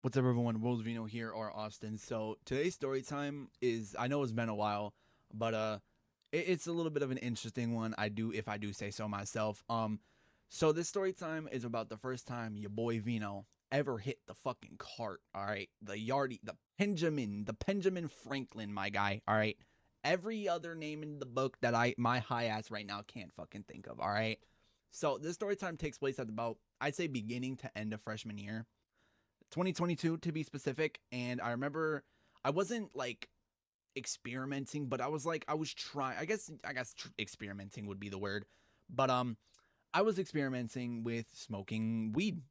What's up, everyone? World Vino here, or Austin. So today's story time is, I know it's been a while, but it's a little bit of an interesting one. If I do say so myself. So this story time is about the first time your boy Vino ever hit the fucking cart. All right, the Benjamin Franklin, my guy. All right, every other name in the book that my high ass right now can't fucking think of. All right. So this story time takes place at about, I'd say, beginning to end of freshman year, 2022 to be specific. And I remember I wasn't like experimenting, but I was trying. I guess experimenting would be the word. But I was experimenting with smoking weed,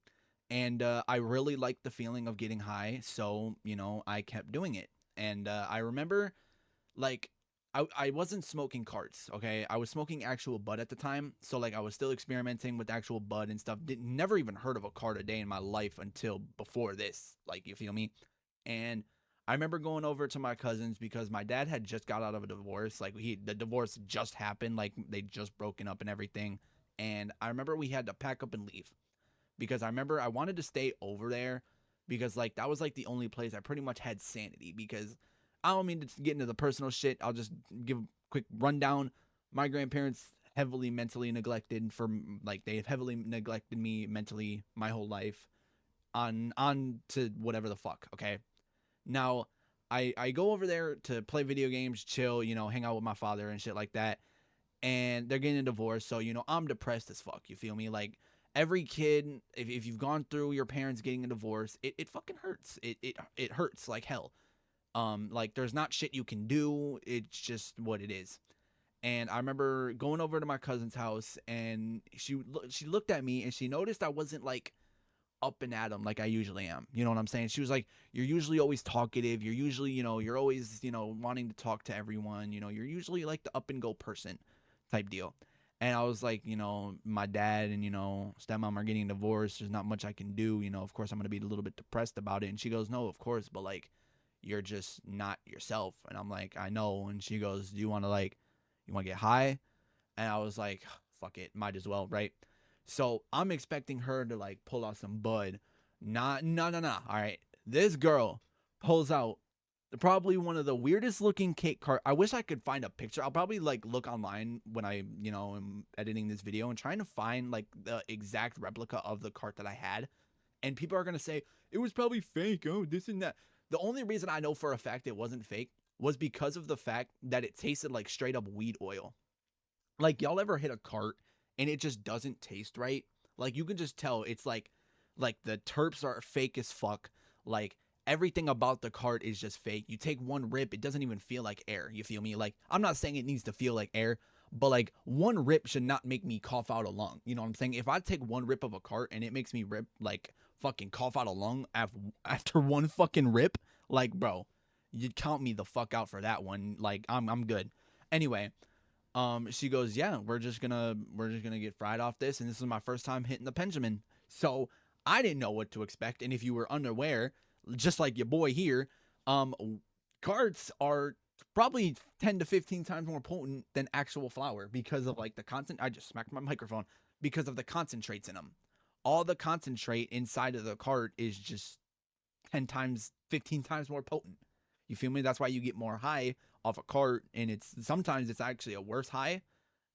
and I really liked the feeling of getting high. So I kept doing it. And I remember like I wasn't smoking carts, okay? I was smoking actual bud at the time. So like I was still experimenting with actual bud and stuff. Never even heard of a cart a day in my life until before this. Like, you feel me? And I remember going over to my cousins because my dad had just got out of a divorce. Like, the divorce just happened, like they just broken up and everything. And I remember we had to pack up and leave because I remember I wanted to stay over there because like that was like the only place I pretty much had sanity. Because I don't mean to get into the personal shit. I'll just give a quick rundown. My grandparents heavily mentally neglected for like they have heavily neglected me mentally my whole life on to whatever the fuck, okay? Now I go over there to play video games, chill, hang out with my father and shit like that, and they're getting a divorce. So, I'm depressed as fuck. You feel me? Like every kid, if you've gone through your parents getting a divorce, it fucking hurts. It hurts like hell. Like there's not shit you can do. It's just what it is. And I remember going over to my cousin's house, and she looked at me and she noticed I wasn't like up and at 'em like I usually am. You know what I'm saying? She was like, "You're usually always talkative. You're usually, you're always, wanting to talk to everyone. You're usually like the up and go person type deal." And I was like, my dad and, stepmom are getting divorced. There's not much I can do. Of course, I'm going to be a little bit depressed about it. And she goes, "No, of course. But like, you're just not yourself." And I'm like, "I know." And she goes, "Do you want to you want to get high?" And I was like, "Fuck it. Might as well, right?" So I'm expecting her to like pull out some bud. Not, no, no, no. All right. This girl pulls out probably one of the weirdest looking cake cart. I wish I could find a picture. I'll probably like look online when I, am editing this video and trying to find like the exact replica of the cart that I had. And people are going to say it was probably fake. Oh, this and that. The only reason I know for a fact it wasn't fake was because of the fact that it tasted like straight up weed oil. Like, y'all ever hit a cart and it just doesn't taste right? Like, you can just tell it's like the terps are fake as fuck. Like, everything about the cart is just fake. You take one rip, it doesn't even feel like air. You feel me? Like, I'm not saying it needs to feel like air, but like one rip should not make me cough out a lung. You know what I'm saying? If I take one rip of a cart and it makes me rip like fucking cough out a lung after one fucking rip, like, bro, you'd count me the fuck out for that one. Like, I'm good. Anyway, she goes, "Yeah, we're just gonna get fried off this, and this is my first time hitting the Benjamin." So I didn't know what to expect, and if you were unaware, just like your boy here, um, carts are probably 10 to 15 times more potent than actual flour because of like the content. I just smacked my microphone because of the concentrates in them. All the concentrate inside of the cart is just 10 times, 15 times more potent. You feel me? That's why you get more high off a cart, and it's sometimes it's actually a worse high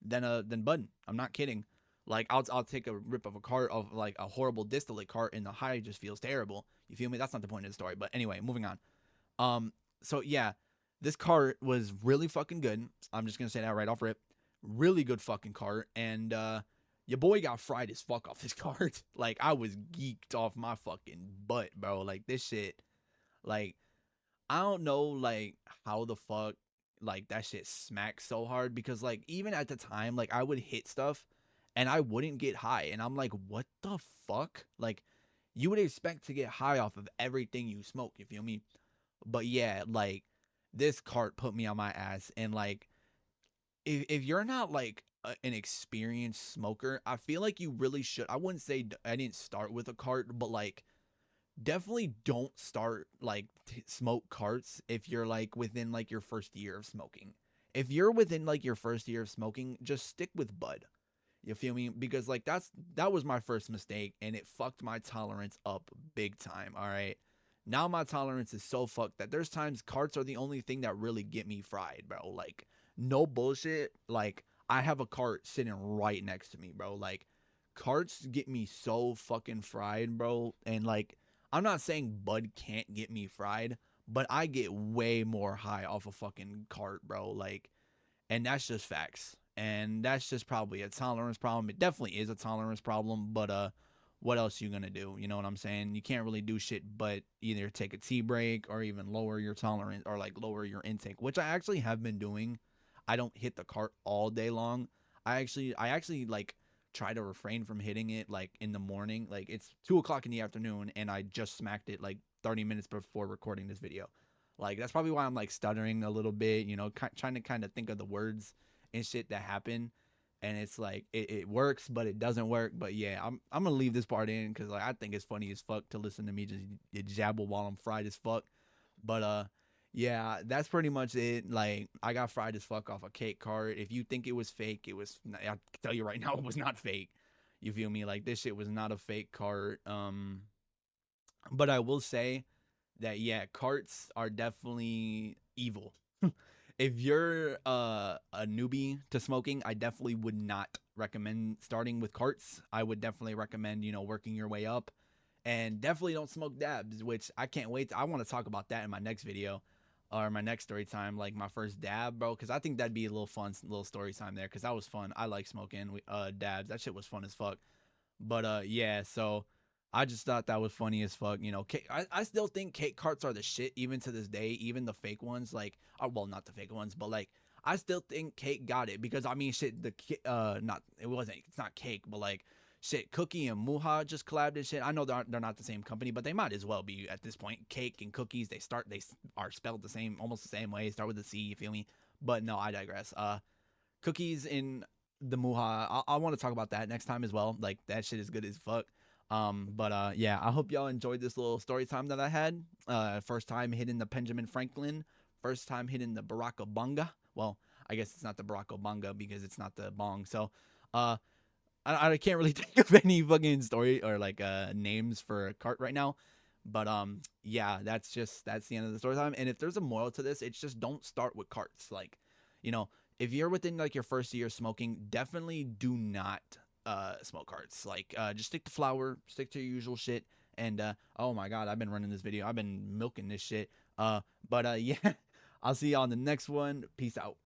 than bud. I'm not kidding. Like I'll take a rip of a cart of like a horrible distillate cart, and the high just feels terrible. You feel me? That's not the point of the story. But anyway, moving on. So yeah, this cart was really fucking good. I'm just gonna say that right off rip. Really good fucking cart, and your boy got fried as fuck off this cart. Like I was geeked off my fucking butt, bro. Like this shit, like I don't know like how the fuck like that shit smacks so hard because like even at the time like I would hit stuff and I wouldn't get high and I'm like what the fuck? Like you would expect to get high off of everything you smoke, you feel me? But yeah, like this cart put me on my ass and like if you're not like an experienced smoker, I feel like you really should. I wouldn't say I didn't start with a cart, but like definitely don't start like smoke carts if you're like within like your first year of smoking. If you're within like your first year of smoking, just stick with bud. You feel me? Because like that was my first mistake and it fucked my tolerance up big time, all right? Now my tolerance is so fucked that there's times carts are the only thing that really get me fried, bro. Like, no bullshit. Like, I have a cart sitting right next to me, bro. Like, carts get me so fucking fried, bro. And like, I'm not saying Bud can't get me fried, but I get way more high off a fucking cart, bro. Like, and that's just facts. And that's just probably a tolerance problem. It definitely is a tolerance problem, but what else you gonna do? You know what I'm saying? You can't really do shit but either take a tea break or even lower your tolerance or like lower your intake, which I actually have been doing. I don't hit the cart all day long. I actually like try to refrain from hitting it like in the morning. Like it's 2 o'clock in the afternoon and I just smacked it like 30 minutes before recording this video. Like that's probably why I'm like stuttering a little bit, you know, trying to kind of think of the words and shit that happen. And it's like it works, but it doesn't work. But yeah, I'm gonna leave this part in because like I think it's funny as fuck to listen to me just jabble while I'm fried as fuck. But yeah, that's pretty much it. Like I got fried as fuck off a cake cart. If you think it was fake, it was. I can tell you right now, it was not fake. You feel me? Like this shit was not a fake cart. But I will say that yeah, carts are definitely evil. If you're a newbie to smoking, I definitely would not recommend starting with carts. I would definitely recommend, you know, working your way up. And definitely don't smoke dabs, which I can't wait. I want to talk about that in my next video or my next story time, like my first dab, bro, because I think that'd be a little fun, little story time there, because that was fun. I like smoking dabs. That shit was fun as fuck. But yeah, so I just thought that was funny as fuck. You know, I still think cake carts are the shit even to this day, even the fake ones. Like, well, not the fake ones, but like I still think cake got it because I mean, shit, not it wasn't, it's not cake, but like shit, Cookie and Muha just collabed and shit. I know they're not the same company, but they might as well be at this point. Cake and cookies, they are spelled the same, almost the same way. Start with a C. You feel me? But no, I digress. Cookies in the Muha. I want to talk about that next time as well. Like that shit is good as fuck. But yeah, I hope y'all enjoyed this little story time that I had. First time hitting the Benjamin Franklin. First time hitting the Barack Obama. Well, I guess it's not the Barack Obama because it's not the bong. So, uh, I can't really think of any fucking story or like names for a cart right now. But yeah, that's the end of the story time. And if there's a moral to this, it's just don't start with carts. Like, you know, if you're within like your first year smoking, definitely do not smoke carts. Like just stick to flower, stick to your usual shit. And oh my god, I've been running this video. I've been milking this shit. But yeah, I'll see you on the next one. Peace out.